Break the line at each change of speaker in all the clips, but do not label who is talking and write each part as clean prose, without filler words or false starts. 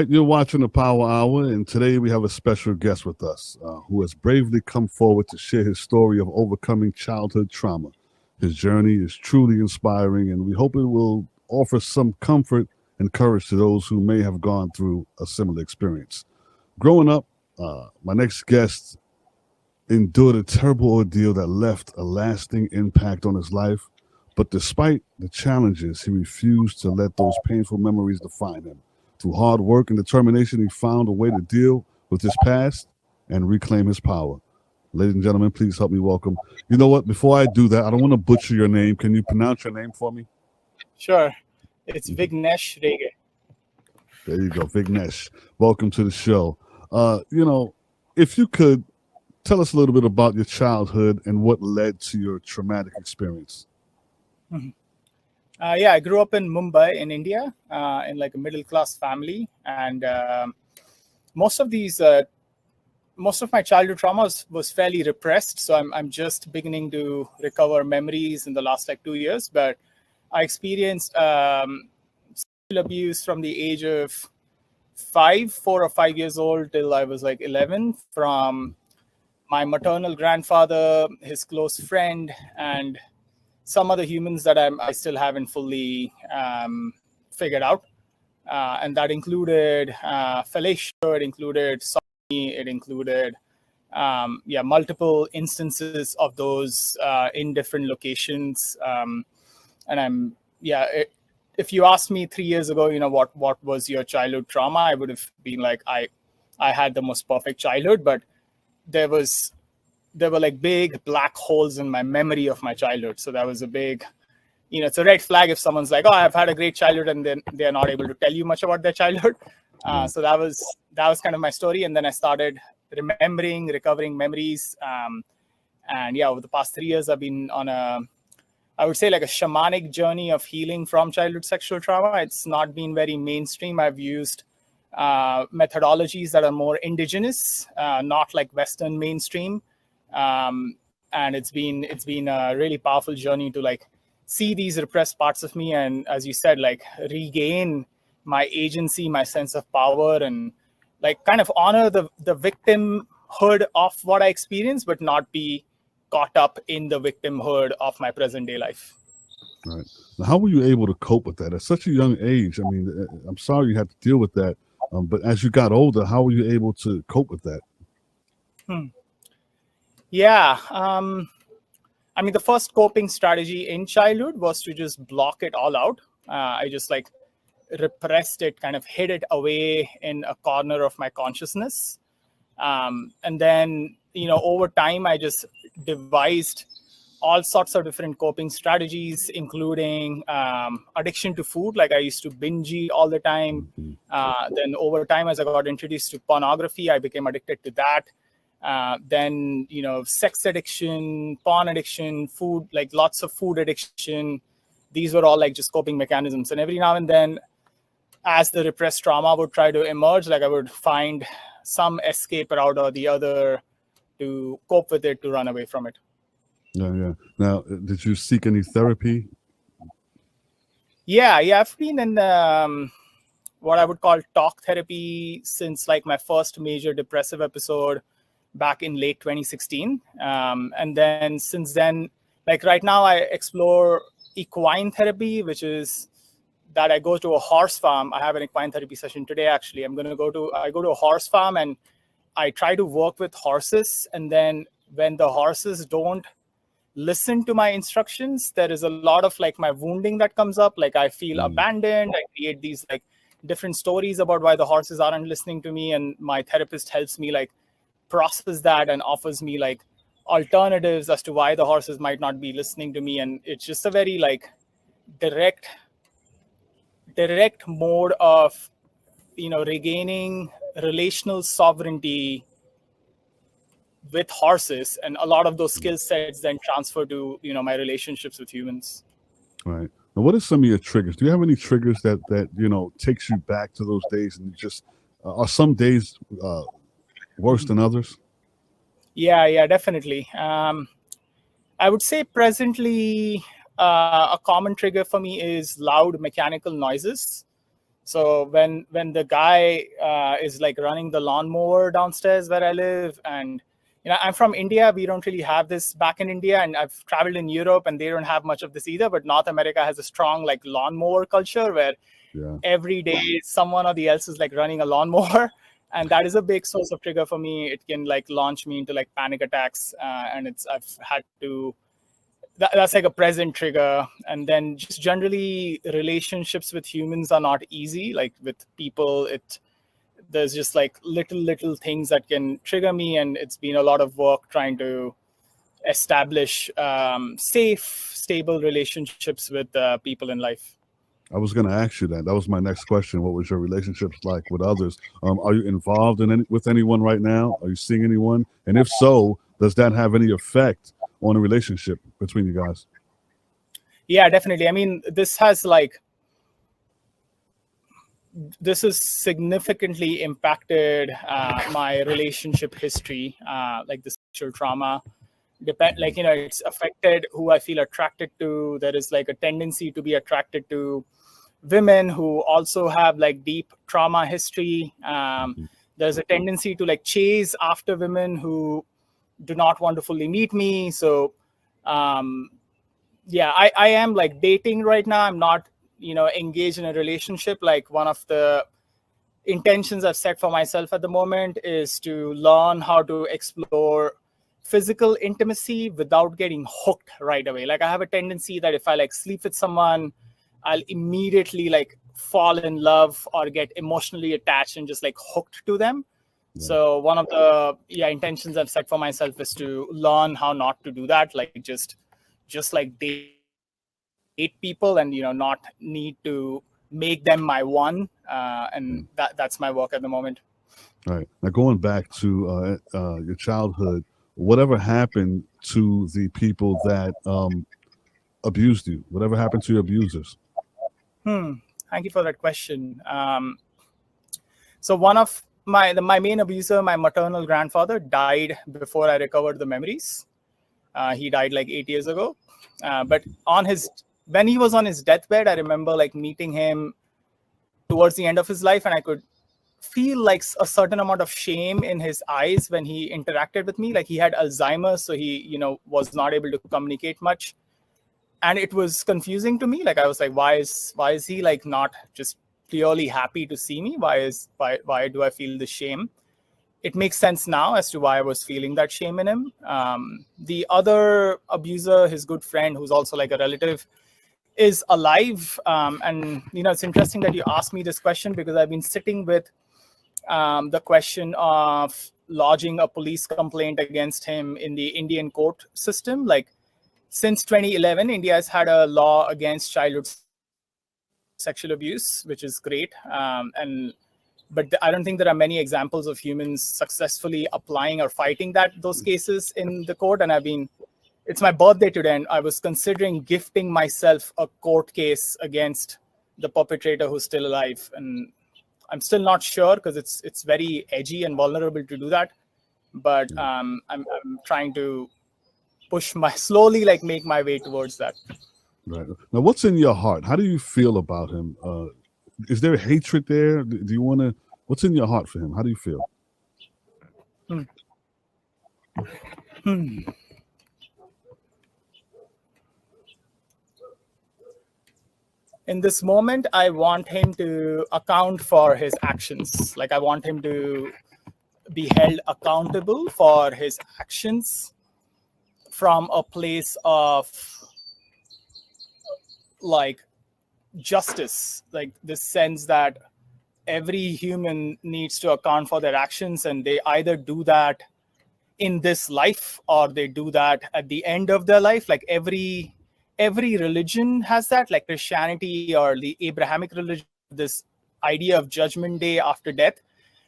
right, you're watching the Power Hour, and today we have a special guest with us who has bravely come forward to share his story of overcoming childhood trauma. His journey is truly inspiring, and we hope it will offer some comfort and courage to those who may have gone through a similar experience. Growing up, my next guest endured a terrible ordeal that left a lasting impact on his life. But despite the challenges, he refused to let those painful memories define him. Through hard work and determination, he found a way to deal with his past and reclaim his power. Ladies and gentlemen, please help me welcome. You know what? Before I do that, I don't want to butcher your name. Can you pronounce your name for me?
Sure. It's Vignesh Rege.
There you go, Vignesh. Welcome to the show. If you could tell us a little bit about your childhood and what led to your traumatic experience.
I grew up in Mumbai in India, in like a middle class family, and most of my childhood trauma was fairly repressed. So I'm just beginning to recover memories in the last like 2 years. But I experienced sexual abuse from the age of 4 or 5 years old till I was like 11 from my maternal grandfather, his close friend, and some other humans that I still haven't fully figured out. And that included fellatio, it included sodomy, it included multiple instances of those in different locations. If you asked me 3 years ago, what was your childhood trauma, I would have been like, I had the most perfect childhood, but there were like big black holes in my memory of my childhood. So that was a big, it's a red flag if someone's like, oh, I've had a great childhood, and then they're not able to tell you much about their childhood. So that was kind of my story. And then I started recovering memories. Over the past 3 years, I've been on I would say like a shamanic journey of healing from childhood sexual trauma. It's not been very mainstream. I've used methodologies that are more indigenous, not like Western mainstream. And it's been a really powerful journey to like see these repressed parts of me, and as you said, like regain my agency, my sense of power, and like kind of honor the victimhood of what I experienced, but not be caught up in the victimhood of my present day life.
Right. Now, how were you able to cope with that at such a young age? I mean, I'm sorry you had to deal with that, but as you got older, how were you able to cope with that?
The first coping strategy in childhood was to just block it all out. I just like repressed it, kind of hid it away in a corner of my consciousness. And then, over time, I just devised all sorts of different coping strategies, including addiction to food. Like I used to binge eat all the time. Then over time, as I got introduced to pornography, I became addicted to that. Then, sex addiction, porn addiction, food, like lots of food addiction. These were all like just coping mechanisms. And every now and then, as the repressed trauma would try to emerge, like I would find some escape route or the other to cope with it, to run away from it.
Yeah. Now, did you seek any therapy?
Yeah. I've been in what I would call talk therapy since like my first major depressive episode back in late 2016. And then since then, like right now, I explore equine therapy, which is that I go to a horse farm. I have an equine therapy session today, actually. I go to a horse farm and I try to work with horses. And then when the horses don't listen to my instructions, there is a lot of like my wounding that comes up. Like I feel abandoned. I create these like different stories about why the horses aren't listening to me. And my therapist helps me like process that and offers me like alternatives as to why the horses might not be listening to me. And it's just a very like direct mode of regaining relational sovereignty with horses, and a lot of those skill sets then transfer to my relationships with humans.
Right. Now, what are some of your triggers? Do you have any triggers that takes you back to those days, and just are some days worse than others?
Yeah, definitely. I would say presently a common trigger for me is loud mechanical noises. So when the guy is like running the lawnmower downstairs where I live, and I'm from India, we don't really have this back in India, and I've traveled in Europe and they don't have much of this either, but North America has a strong like lawnmower culture where every day someone or the else is like running a lawnmower. And that is a big source of trigger for me. It can like launch me into like panic attacks, and I've had to. That's like a present trigger. And then just generally relationships with humans are not easy. Like with people, there's just like little things that can trigger me, and it's been a lot of work trying to establish safe, stable relationships with people in life.
I was going to ask you that. That was my next question. What was your relationships like with others? Are you involved with anyone right now? Are you seeing anyone? And if so, does that have any effect on the relationship between you guys?
Yeah, definitely. I mean, this has significantly impacted my relationship history, like the sexual trauma. It's affected who I feel attracted to. There is like a tendency to be attracted to women who also have like deep trauma history. There's a tendency to like chase after women who do not want to fully meet me. So I am like dating right now. I'm not engaged in a relationship. Like one of the intentions I've set for myself at the moment is to learn how to explore physical intimacy without getting hooked right away. Like I have a tendency that if I like sleep with someone, I'll immediately like fall in love or get emotionally attached and just like hooked to them. Yeah. So one of the intentions I've set for myself is to learn how not to do that. Like just like date people and not need to make them my one. And that's my work at the moment.
All right. Now going back to your childhood, whatever happened to the people that abused you? Whatever happened to your abusers?
Thank you for that question. So one of my main abuser, my maternal grandfather, died before I recovered the memories. He died like 8 years ago. But when he was on his deathbed, I remember like meeting him towards the end of his life, and I could feel like a certain amount of shame in his eyes when he interacted with me. Like he had Alzheimer's, so he was not able to communicate much. And it was confusing to me. Like I was like, why is he like not just clearly happy to see me? Why do I feel the shame? It makes sense now as to why I was feeling that shame in him. The other abuser, his good friend, who's also like a relative, is alive. And it's interesting that you asked me this question, because I've been sitting with the question of lodging a police complaint against him in the Indian court system. Like, since 2011, India has had a law against childhood sexual abuse, which is great. But I don't think there are many examples of humans successfully applying or fighting those cases in the court. And it's my birthday today, and I was considering gifting myself a court case against the perpetrator who's still alive. And I'm still not sure, because it's very edgy and vulnerable to do that. But I'm trying to slowly like make my way towards that.
Right. Now, what's in your heart? How do you feel about him? Is there hatred there? Do you want to, what's in your heart for him? How do you feel?
In this moment, I want him to account for his actions. Like I want him to be held accountable for his actions from a place of like justice, like this sense that every human needs to account for their actions, and they either do that in this life or they do that at the end of their life. Like every religion has that, like Christianity or the Abrahamic religion, this idea of judgment day after death,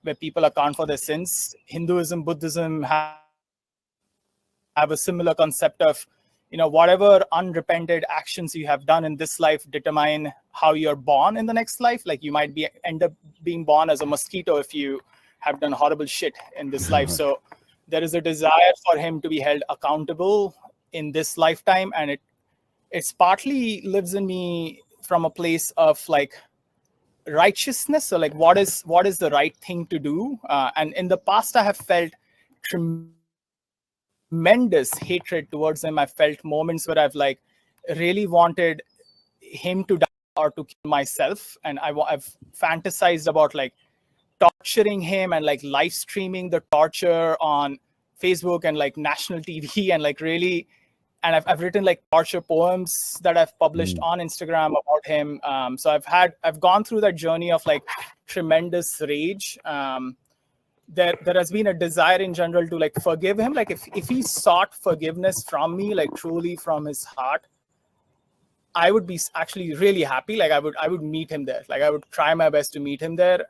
where people account for their sins. Hinduism, Buddhism have a similar concept of, whatever unrepented actions you have done in this life determine how you're born in the next life. Like you might end up being born as a mosquito if you have done horrible shit in this life. So there is a desire for him to be held accountable in this lifetime, and it's partly lives in me from a place of like righteousness. So like, what is the right thing to do? And in the past, I have felt tremendous hatred towards him. I felt moments where I've like really wanted him to die or to kill myself, and I've fantasized about like torturing him and like live streaming the torture on Facebook and like national TV, and like really, and I've written like torture poems that I've published on Instagram about him. So I've gone through that journey of like tremendous rage. There has been a desire in general to like forgive him. Like if he sought forgiveness from me, like truly from his heart, I would be actually really happy. Like I would meet him there. Like I would try my best to meet him there.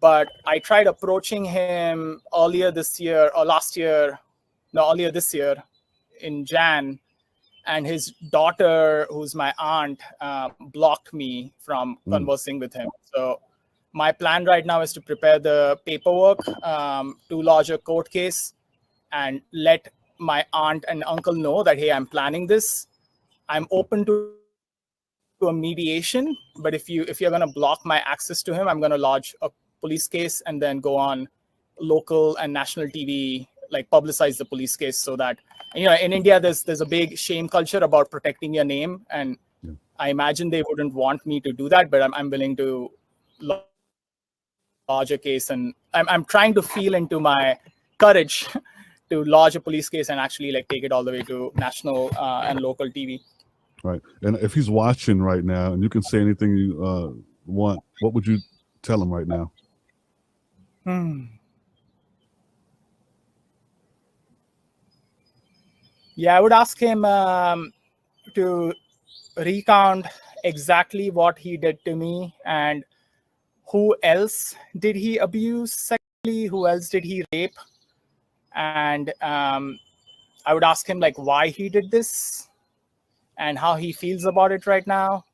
But I tried approaching him earlier this year in Jan, and his daughter, who's my aunt, blocked me from conversing with him. So my plan right now is to prepare the paperwork to lodge a court case and let my aunt and uncle know that, hey, I'm planning this. I'm open to a mediation, but if you're going to block my access to him, I'm going to lodge a police case and then go on local and national TV, like publicize the police case, so that, you know, in India there's a big shame culture about protecting your name, and I imagine they wouldn't want me to do that, but I'm willing to lodge a case, and I'm trying to feel into my courage to lodge a police case and actually like take it all the way to national and local TV.
Right. And if he's watching right now, and you can say anything you want, what would you tell him right now?
Yeah, I would ask him to recount exactly what he did to me, and who else did he abuse sexually, who else did he rape, and I would ask him like why he did this and how he feels about it right now.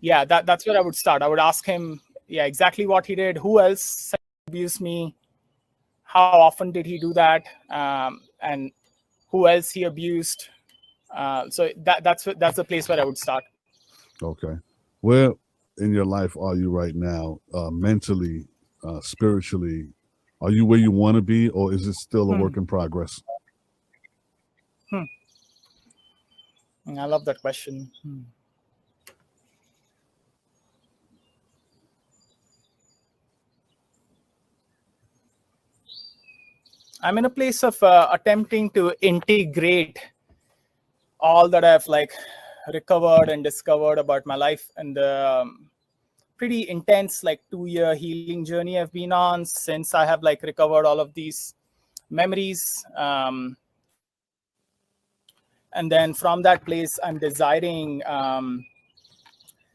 Yeah, that's where I would start. I would ask him, exactly what he did, who else abused me, how often did he do that, and who else he abused. So that's the place where I would start.
Okay. Where in your life are you right now, mentally, spiritually? Are you where you want to be, or is it still a work in progress?
I love that question. I'm in a place of attempting to integrate all that I've like recovered and discovered about my life, and the pretty intense like 2-year healing journey I've been on since I have like recovered all of these memories. And then from that place, I'm desiring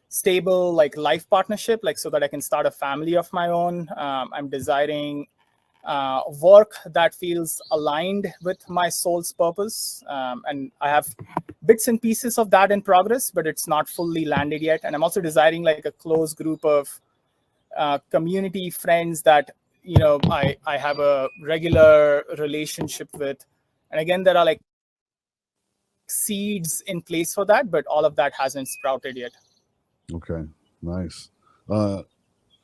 stable like life partnership, like so that I can start a family of my own. I'm desiring work that feels aligned with my soul's purpose, and I have bits and pieces of that in progress, but it's not fully landed yet. And I'm also desiring like a close group of community friends that, you know, I have a regular relationship with. And again, there are like seeds in place for that, but all of that hasn't sprouted yet.
Okay, nice.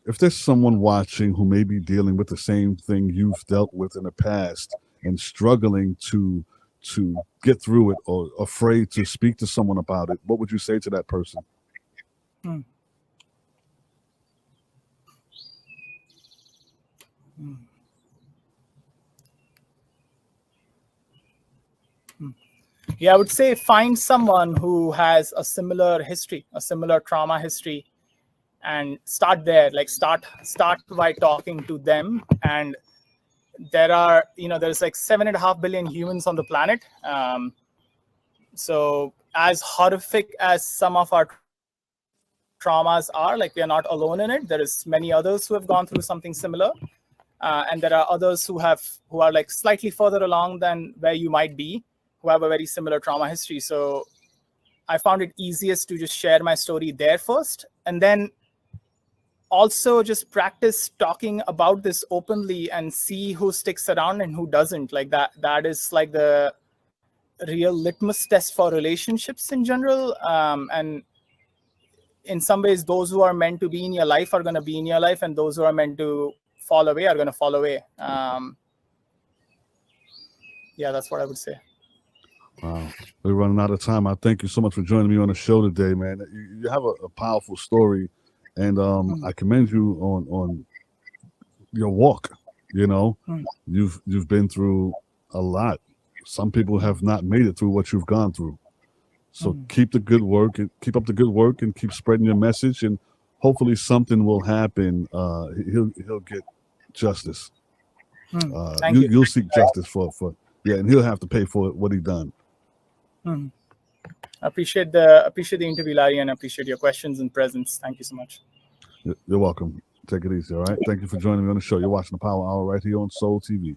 If there's someone watching who may be dealing with the same thing you've dealt with in the past and struggling to get through it, or afraid to speak to someone about it, what would you say to that person?
Yeah, I would say find someone who has a similar history, a similar trauma history, and start there. Like start by talking to them. And there's like 7.5 billion humans on the planet. So as horrific as some of our traumas are, like we are not alone in it. There is many others who have gone through something similar. And there are others who are like slightly further along than where you might be, who have a very similar trauma history. So I found it easiest to just share my story there first, and then also just practice talking about this openly and see who sticks around and who doesn't. Like that is like the real litmus test for relationships in general. And in some ways, those who are meant to be in your life are going to be in your life, and those who are meant to fall away are going to fall away. Yeah, that's what I would say.
Wow. We're running out of time. I thank you so much for joining me on the show today, man. You have a powerful story, and I commend you on your walk. You know, you've been through a lot. Some people have not made it through what you've gone through. So keep the good work and keep up the good work and keep spreading your message, and hopefully something will happen. He'll get justice. You'll seek justice for and he'll have to pay for what he done.
I appreciate the interview, Larry, and I appreciate your questions and presence. Thank you so much.
You're welcome. Take it easy, all right? Thank you for joining me on the show. You're watching the Power Hour right here on Soul TV.